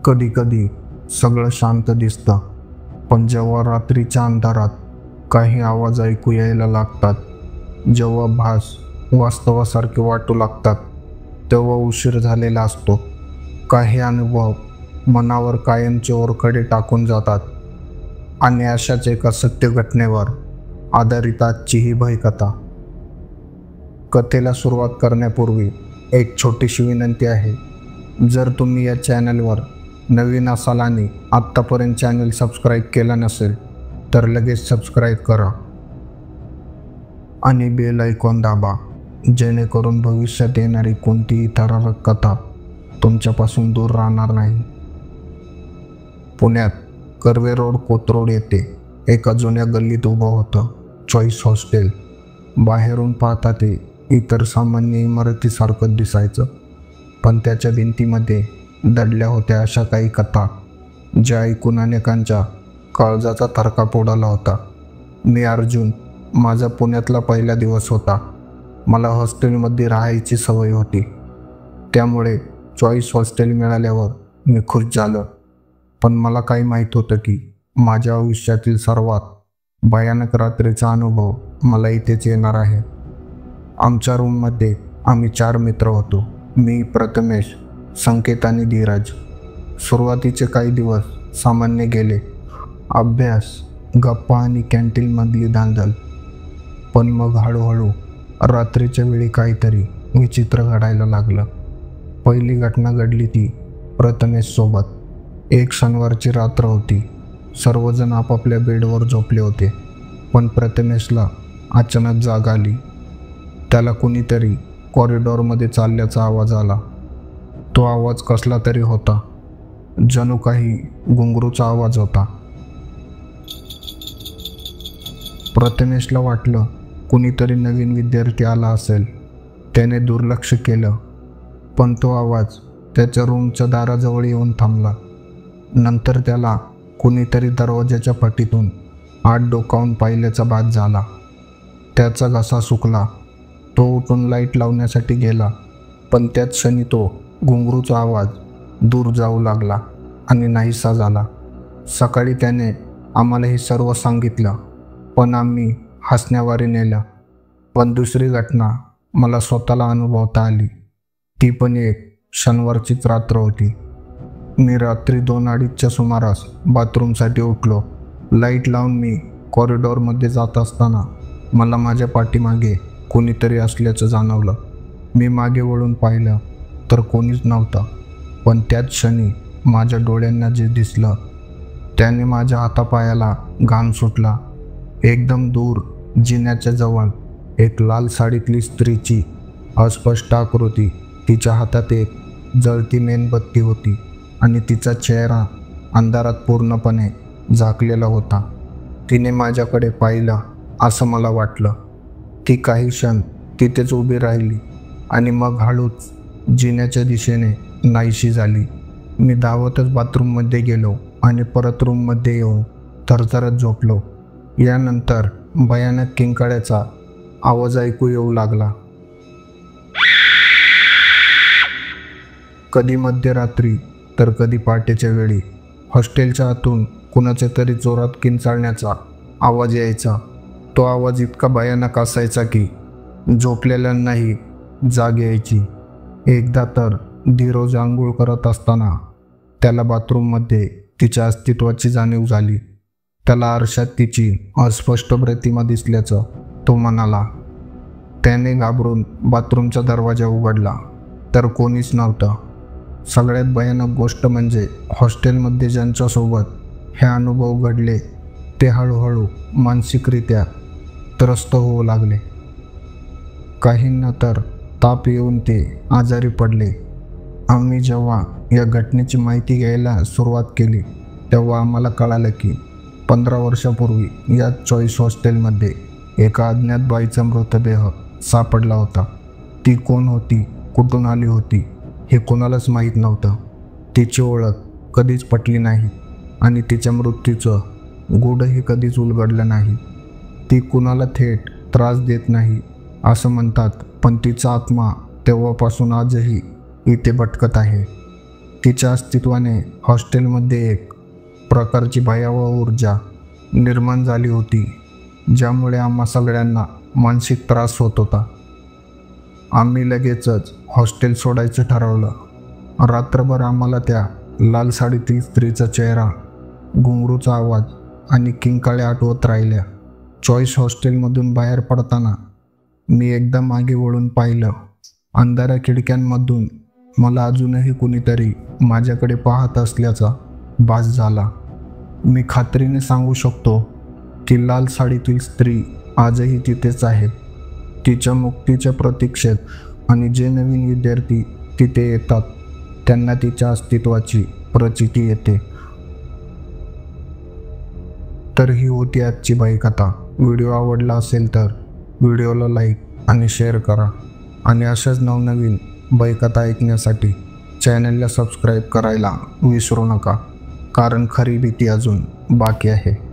कधी कधी सगळं शांत दिसतं, पण जेव्हा रात्रीच्या अंधारात काही आवाज ऐकू यायला लागतात, जेव्हा भास वास्तवासारखे वाटू लागतात, तेव्हा उशीर झालेला असतो. काही अनुभव मनावर कायमचे ओरखडे टाकून जातात. आणि अशाच एका सत्य घटनेवर आधारित आजची ही भयकथा. कथेला सुरुवात करण्यापूर्वी एक छोटीशी विनंती आहे. जर तुम्ही या चॅनलवर नवीन असाल आणि आत्तापर्यंत चॅनल सबस्क्राईब केला नसेल तर लगेच सबस्क्राईब करा आणि बेल आयकॉन दाबा, जेणेकरून भविष्यात येणारी कोणतीही थरारक कथा तुमच्यापासून दूर राहणार नाही. पुण्यात कर्वे रोड कोथरूड येथे एका जुन्या गल्लीत उभं होतं चॉईस हॉस्टेल. बाहेरून पाहता ते इतर सामान्य इमारतीसारखं दिसायचं, पण त्याच्या भिंतीमध्ये दडल्या होत्या अशा काही कथा ज्या ऐकून अनेकांच्या काळजाचा थरकाप उडाला होता. मी अर्जुन. माझा पुण्यातला पहिला दिवस होता. मला हॉस्टेलमध्ये राहायची सवय होती, त्यामुळे चॉईस हॉस्टेल मिळाल्यावर मी खुश झालो. पण मला काही माहीत होतं की माझ्या आयुष्यातील सर्वात भयानक रात्रीचा अनुभव मला इथेच येणार आहे. आमच्या रूममध्ये आम्ही 4 मित्र होतो. मी, प्रथमेश, संकेत आणि धीरज. सुरुवातीचे काही दिवस सामान्य गेले. अभ्यास, गप्पा आणि कॅन्टीनमधली धांदल. पण मग हळूहळू रात्रीच्या वेळी काहीतरी विचित्र घडायला लागलं. पहिली घटना घडली ती प्रथमेशसोबत. एक शनिवारची रात्र होती. सर्वजण आपापल्या बेडवर झोपले होते, पण प्रथमेशला अचानक जाग आली. त्याला कुणीतरी कॉरिडॉरमध्ये चालल्याचा आवाज आला. तो आवाज कसला तरी होता, जणू काही घुंगरूचा आवाज होता. प्रथमेशला वाटलं कुणीतरी नवीन विद्यार्थी आला असेल. त्याने दुर्लक्ष केलं, पण तो आवाज त्याच्या रूमच्या दाराजवळ येऊन थांबला. नंतर त्याला कुणीतरी दरवाजाच्या फटीतून आत डोकावून पाहिल्याचा भास झाला. त्याचा घसा सुकला. तो उठून लाईट लावण्यासाठी गेला, पण त्याच क्षणी तो घुंगरूचा आवाज दूर जाऊ लागला आणि नाहीसा झाला. सकाळी त्याने आम्हाला हे सर्व सांगितलं, पण आम्ही हसण्यावारे नेलं. पण दुसरी घटना मला स्वतःला अनुभवता आली. ती पण एक शनिवारचीच रात्र होती. मी रात्री 2:30च्या सुमारास बाथरूमसाठी उठलो. लाईट लावून मी कॉरिडॉरमध्ये जात असताना मला माझ्या पाठीमागे कोणीतरी असल्याचं जाणवलं. मी मागे वळून पाहिलं तर कोणीच नव्हतं, पण त्याच क्षणी माझ्या डोळ्यांना जे दिसलं त्याने माझ्या हातापायाला घाम सुटला. एकदम दूर जिन्याच्या जवळ एक लाल साडीतली स्त्रीची अस्पष्ट आकृती. तिच्या हातात एक जळती मेणबत्ती होती आणि तिचा चेहरा अंधारात पूर्णपणे झाकलेला होता. तिने माझ्याकडे पाहिलं असं मला वाटलं. ती काही क्षण तिथेच उभी राहिली आणि मग हळूच जिन्याच्या दिशेने नाहीशी झाली. मी धावतच बाथरूममध्ये गेलो आणि परत रूममध्ये येऊन थरथरत झोपलो. यानंतर भयानक किंकाळ्याचा आवाज ऐकू येऊ लागला. कधी मध्यरात्री तर कधी पहाटेच्या वेळी हॉस्टेलच्या आतून कुणाच्या तरी जोरात किंचाळण्याचा आवाज यायचा. तो आवाज इतका भयानक असायचा की झोपलेल्यांनाही जाग यायची. एकदा तर धीरज आंघोळ करत असताना त्याला बाथरूममध्ये तिच्या अस्तित्वाची जाणीव झाली. त्याला आरशात तिची अस्पष्ट प्रतिमा दिसल्याचं तो म्हणाला. त्याने घाबरून बाथरूमचा दरवाजा उघडला तर कोणीच नव्हतं. सगळ्यात भयानक गोष्ट म्हणजे हॉस्टेलमध्ये ज्यांच्यासोबत हे अनुभव घडले ते हळूहळू मानसिकरित्या त्रस्त होऊ लागले. काहींना तर ताप येऊन ते आजारी पडले. आम्ही जेव्हा या घटनेची माहिती घ्यायला सुरुवात केली तेव्हा आम्हाला कळालं की 15 वर्षापूर्वी या चॉईस हॉस्टेलमध्ये एका अज्ञात बाईचा मृतदेह सापडला होता. ती कोण होती, कुठून आली होती हे कोणालाच माहीत नव्हतं. तिची ओळख कधीच पटली नाही आणि तिच्या मृत्यूचं गूढही कधीच उलगडलं नाही. ती कुणाला थेट त्रास देत नाही असं म्हणतात, पण तिचा आत्मा तेव्हापासून आजही इथे भटकत आहे. तिच्या अस्तित्वाने हॉस्टेलमध्ये एक प्रकारची भयावह ऊर्जा निर्माण झाली होती, ज्यामुळे आम्हा सगळ्यांना मानसिक त्रास होत होता. आम्ही लगेचच हॉस्टेल सोडायचं ठरवलं. रात्रभर आम्हाला त्या लाल साडीतील स्त्रीचा चेहरा, घुंगरूचा आवाज आणि किंकाळ्या आठवत राहिल्या. चॉईस हॉस्टेलमधून बाहेर पडताना मी एकदा मागे वळून पाहिलं. अंधाऱ्या खिडक्यांमधून मला अजूनही कुणीतरी माझ्याकडे पाहत असल्याचा भास झाला. मी खात्रीने सांगू शकतो की लाल साडीतील स्त्री आजही तिथेच आहे, तिच्या मुक्तीच्या प्रतीक्षेत. आणि जे नवीन विद्यार्थी तिथे येतात त्यांना तिच्या अस्तित्वाची प्रचिती येते. तर ही होती आजची बाईकथा. व्हिडिओ आवडला असेल तर व्हिडिओला लाईक आणि शेअर करा. आणि अशाच नवनवीन बाईकथा ऐकण्यासाठी चॅनलला सबस्क्राईब करायला विसरू नका, कारण खरी भीती अजून बाकी आहे.